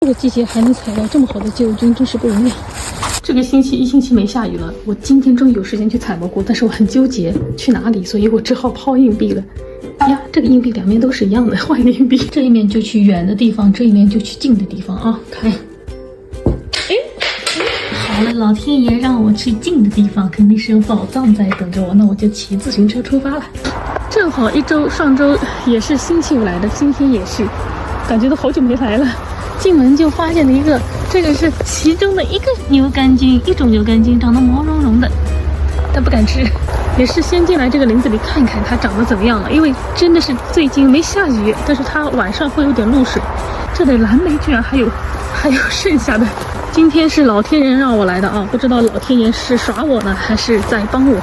这个季节还能采到这么好的芥油菌，真是不容易。这个星期一星期没下雨了，我今天终于有时间去采蘑菇，但是我很纠结去哪里，所以我只好抛硬币了。呀，这个硬币两面都是一样的，换一个硬币，这一面就去远的地方，这一面就去近的地方啊！看，好了，老天爷让我去近的地方，肯定是有宝藏在等着我，那我就骑自行车出发了。正好一周，上周也是星期五来的，今天也是，感觉都好久没来了。进门就发现了一个，这个是其中的一个牛肝菌，一种牛肝菌长得毛茸茸的，但不敢吃。也是先进来这个林子里看一看它长得怎么样了，因为真的是最近没下雨，但是它晚上会有点露水。这里蓝莓居然还有剩下的。今天是老天爷让我来的啊，不知道老天爷是耍我呢，还是在帮我，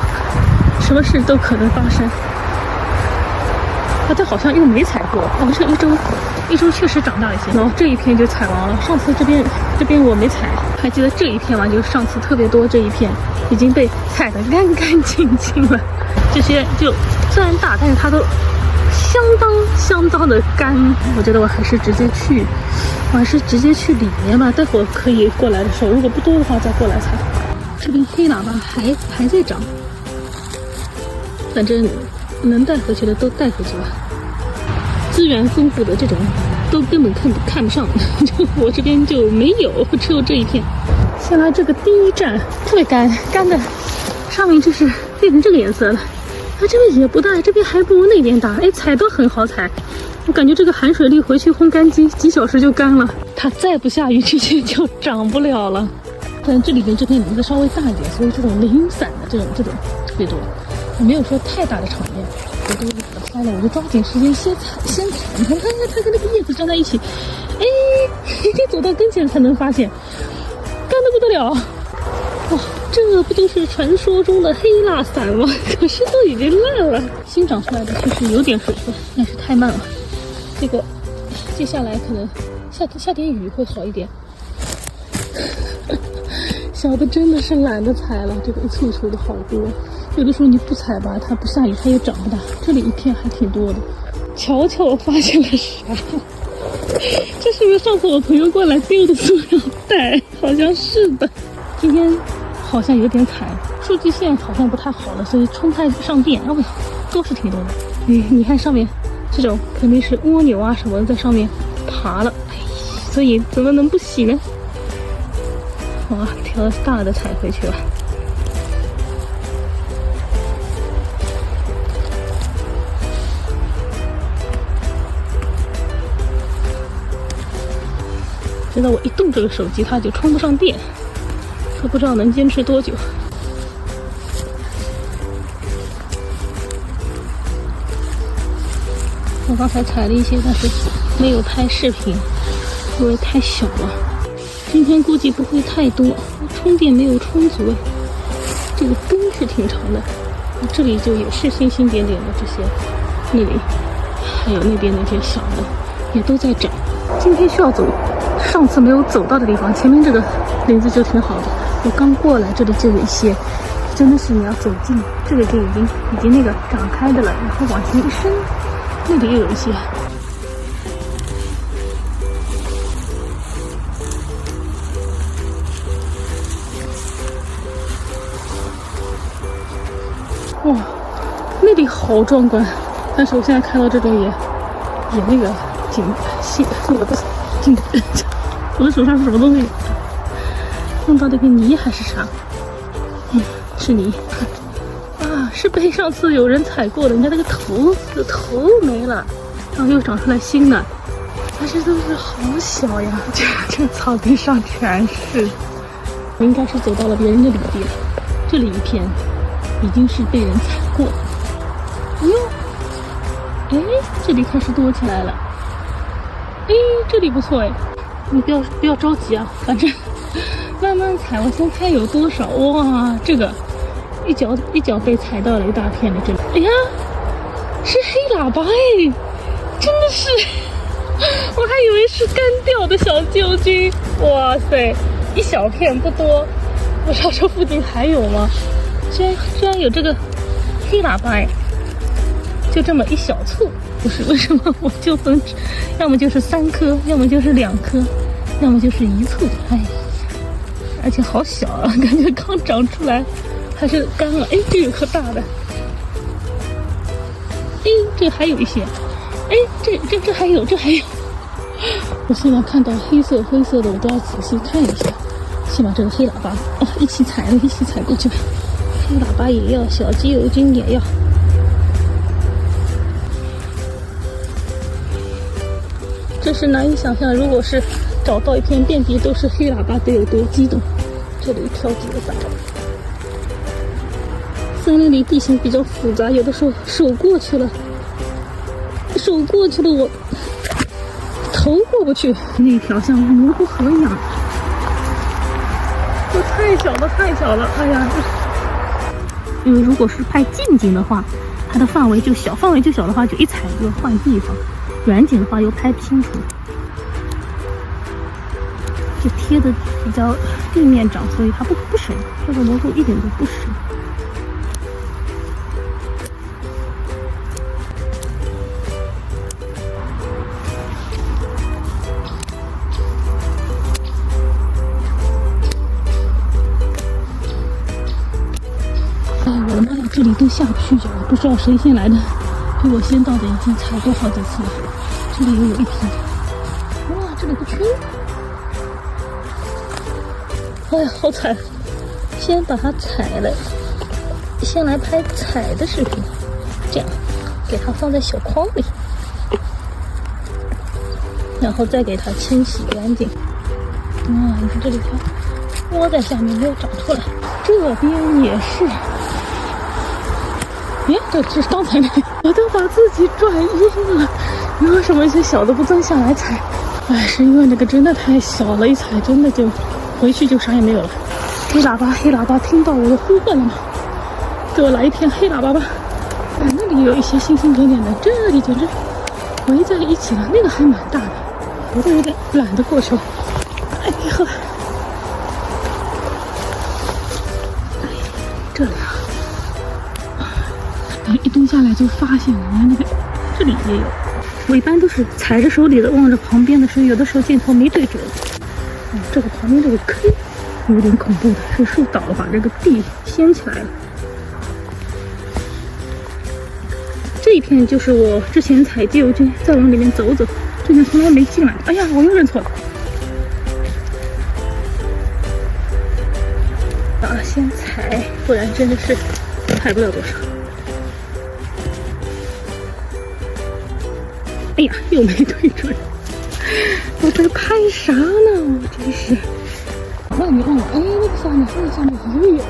什么事都可能发生。这好像又没采过，这一周确实长大一些。然后这一片就采完了，上次这边我没采，还记得这一片吗？就是上次特别多这一片已经被采得干干净净了。这些就虽然大，但是它都相当的干。我觉得我还是直接去里面吧，待会儿可以过来的时候，如果不多的话再过来采。这边黑喇叭还在长，反正能带回去的都带回去吧。资源丰富的这种都根本看不上，就我这边就没有，只有这一片。先来这个第一站，特别干的，上面就是变成这个颜色了。它这边也不大，这边还不如那边大。采都很好采，我感觉这个含水率回去烘干机几小时就干了。它再不下雨，这些就长不了了。但这里边这片林子稍微大一点，所以这种零散的这种特别多。没有说太大的场面，我都拍了，我就抓紧时间先采。你看它跟那个叶子粘在一起，得走到跟前才能发现，干得不得了。哇，这不都是传说中的黑蜡伞吗？可是都已经烂了。新长出来的确实有点水分，但是太慢了。这个接下来可能下点雨会好一点。小的真的是懒得采了，这个一簇一簇的好多。有的时候你不采吧，它不下雨它也长不大。这里一片还挺多的。瞧瞧我发现了啥？这是不是上次我朋友过来丢的塑料袋？好像是的。今天好像有点惨，数据线好像不太好了，所以冲太上电。不，都是挺多的。你看上面这种肯定是蜗牛啊什么的在上面爬了，所以怎么能不洗呢？哇，挑大的采回去了。现在我一动这个手机，它就充不上电，可不知道能坚持多久。我刚才采了一些，但是没有拍视频，因为太小了。今天估计不会太多，充电没有充足。这个根是挺长的，这里就也是星星点点的这些，那里还有那边那些小的也都在长。今天需要走上次没有走到的地方，前面这个林子就挺好的。我刚过来，这里就有一些，真的是你要走近，这个就已经那个长开的了，然后往前一伸，那里又有一些。哇，那里好壮观！但是我现在看到这种也那个我的手上是什么东西？弄到那个泥还是啥？是泥啊，是被上次有人采过的。你看那个头没了，然后又长出来新的，但是都是好小呀！这草地上全是。我应该是走到了别人的领地了，这里一片已经是被人采过。这里开始多起来了。这里不错你不要着急啊，反正慢慢采。我先看有多少。哇，这个一脚被踩到了一大片的这里。是黑喇叭真的是，我还以为是干掉的小旧菌。哇塞，一小片不多，不知道这附近还有吗？居然有这个黑喇叭就这么一小簇。不是为什么我就分，要么就是3颗，要么就是2颗，要么就是一簇的，哎，而且好小啊，感觉刚长出来，还是干了。哎，这有颗大的，哎，这还有一些，哎，这还有，这还有。我现在看到黑色、灰色的，我都要仔细看一下。先把这个黑喇叭哦，一起踩了，一起踩过去吧。黑喇叭也要，小鸡油精也要。真是难以想象，如果是找到一片遍地都是黑喇叭，得有多激动。这里挑几个板。森林里地形比较复杂，有的时候手过去了，我头过不去。那条像蘑菇河一样，这太小了，哎呀！因为如果是拍近景的话，它的范围就小，的话就一踩就换地方。远景的话又拍不清楚，就贴的比较地面长，所以它不深，这个蘑菇一点都不深。哎，我的妈呀，这里都下不去脚，不知道谁先来的，比我先到的已经踩过好几次了。这里又有一批，哇，这里个群，哎呀，好踩！先把它踩了，先来拍踩的视频，这样给它放在小筐里，然后再给它清洗干净。哇，你看这里它窝在下面没有长出来，这边也是。哎，这是刚才那个，我都把自己转晕了。为什么一些小的不钻下来踩？哎，是因为那个真的太小了，一踩真的就回去就啥也没有了。黑喇叭，听到我的呼唤了吗？给我来一片黑喇叭吧！哎，那里有一些星星点点的，这里简直围在一起了。那个还蛮大的，我都有点懒得过去了。哎呀，哎，这里啊。一蹲下来就发现了，你看那个，这里也有。我一般都是踩着手里的，望着旁边的，所以有的时候镜头没对准。这个旁边这个坑有点恐怖的，是树倒了，把这个地掀起来了。这一片就是我之前采鸡油菌，再往里面走走，之前从来没进来。哎呀，我又认错了。啊，先踩，不然真的是踩不了多少。哎呀，又没对准！我在拍啥呢？我真是。望一望，哎，那个下面也有。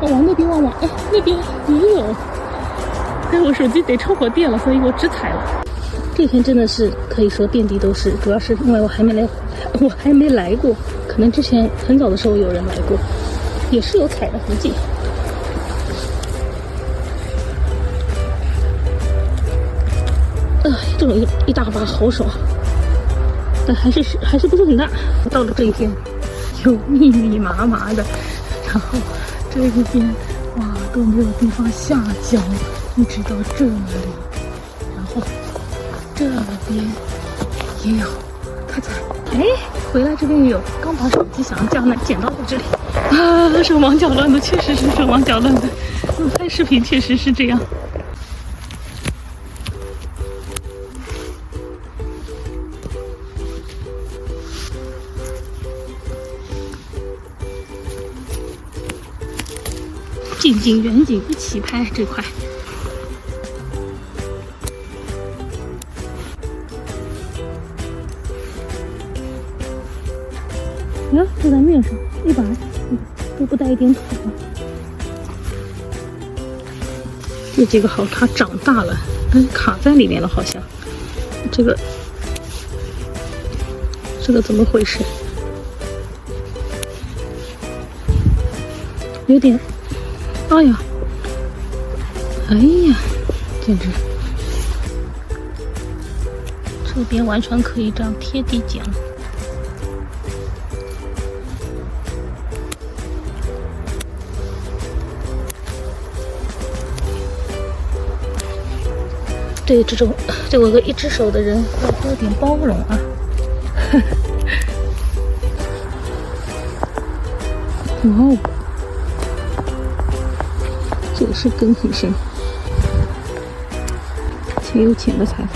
我往那边望，哎，那边也有。哎，我手机得超过电了，所以我只踩了。这天真的是可以说遍地都是，主要是因为我还没来过，可能之前很早的时候有人来过，也是有踩的痕迹。这种一大把好爽，但还是不是很大。到了这一边，有密密麻麻的，然后这一边哇都没有地方下脚，一直到这里，然后这边也有，太惨！哎，回来这边也有，刚把手机想要降落，捡到在这里啊，手忙脚乱的，确实是手忙脚乱的。拍视频确实是这样。近景、远景一起拍这块。呀，就在面上，一把都不带一点土的。这几个好，它长大了，卡在里面了，好像。这个怎么回事？有点。哎呀，简直！这边完全可以这样贴地剪。对这种我一个一只手的人要多点包容啊。哇哦，这个是根很深，挺有潜的采访。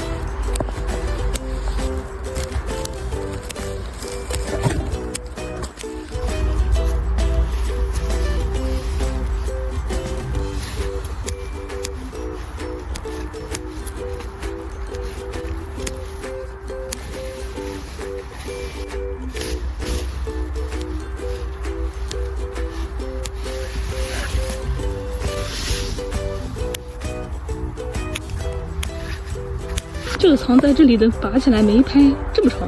这个藏在这里的拔起来没拍这么长，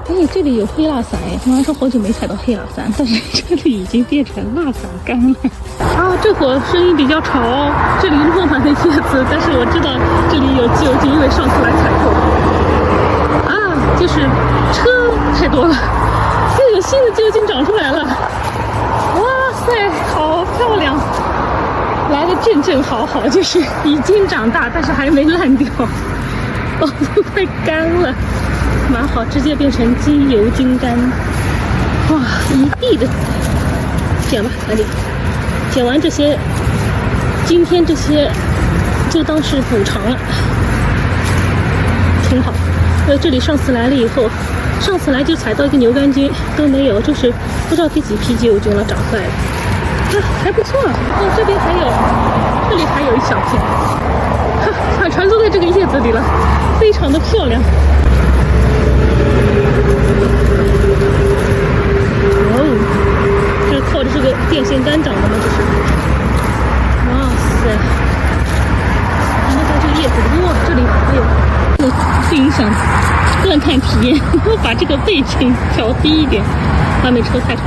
哎，这里有黑蜡伞哎，马上好久没采到黑蜡伞，但是这里已经变成蜡伞干了。啊，这会儿声音比较吵，这里落满了叶子，但是我知道这里有自由金，因为上次来采过。啊，就是车太多了，又有新的自由金长出来了。哇塞，好漂亮！来的正好，就是已经长大，但是还没烂掉。哦，都快干了，蛮好，直接变成鸡油金干，哇，一地的，剪吧，赶紧剪完这些，今天这些就当是补偿了，挺好。这里上次来了以后，上次来就采到一个牛肝菌都没有，就是不知道第几批鸡油菌了，长坏了，啊，还不错。哦，这边还有，这里还有一小片。全都在这个叶子里了，非常的漂亮。哦，这是靠着这个电线杆长的吗？这是。哇塞！你看这个叶子，哇，这里还有，不影响观看体验。我把这个背景调低一点，外面车太长。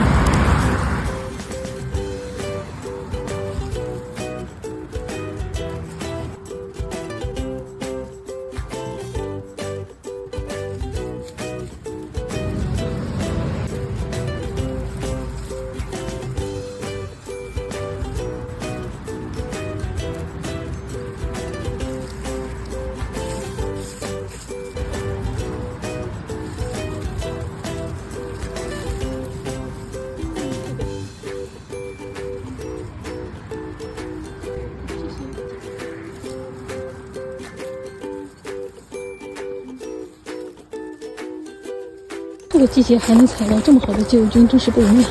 这个季节还能采到这么好的自由菌，真是不容易。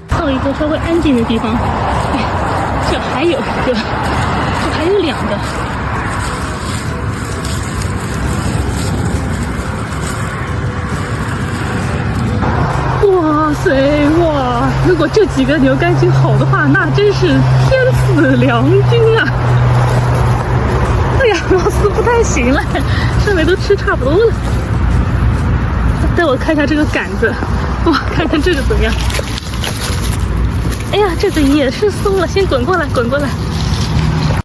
到一个稍微安静的地方，哎，这还有一个，这还有两个。哇塞，哇！如果这几个牛肝菌好的话，那真是天赐良菌啊！哎呀，貌似不太行了，上面都吃差不多了。带我看一下这个杆子，哇，看看这个怎么样？哎呀，这个也是松了，先滚过来，滚过来。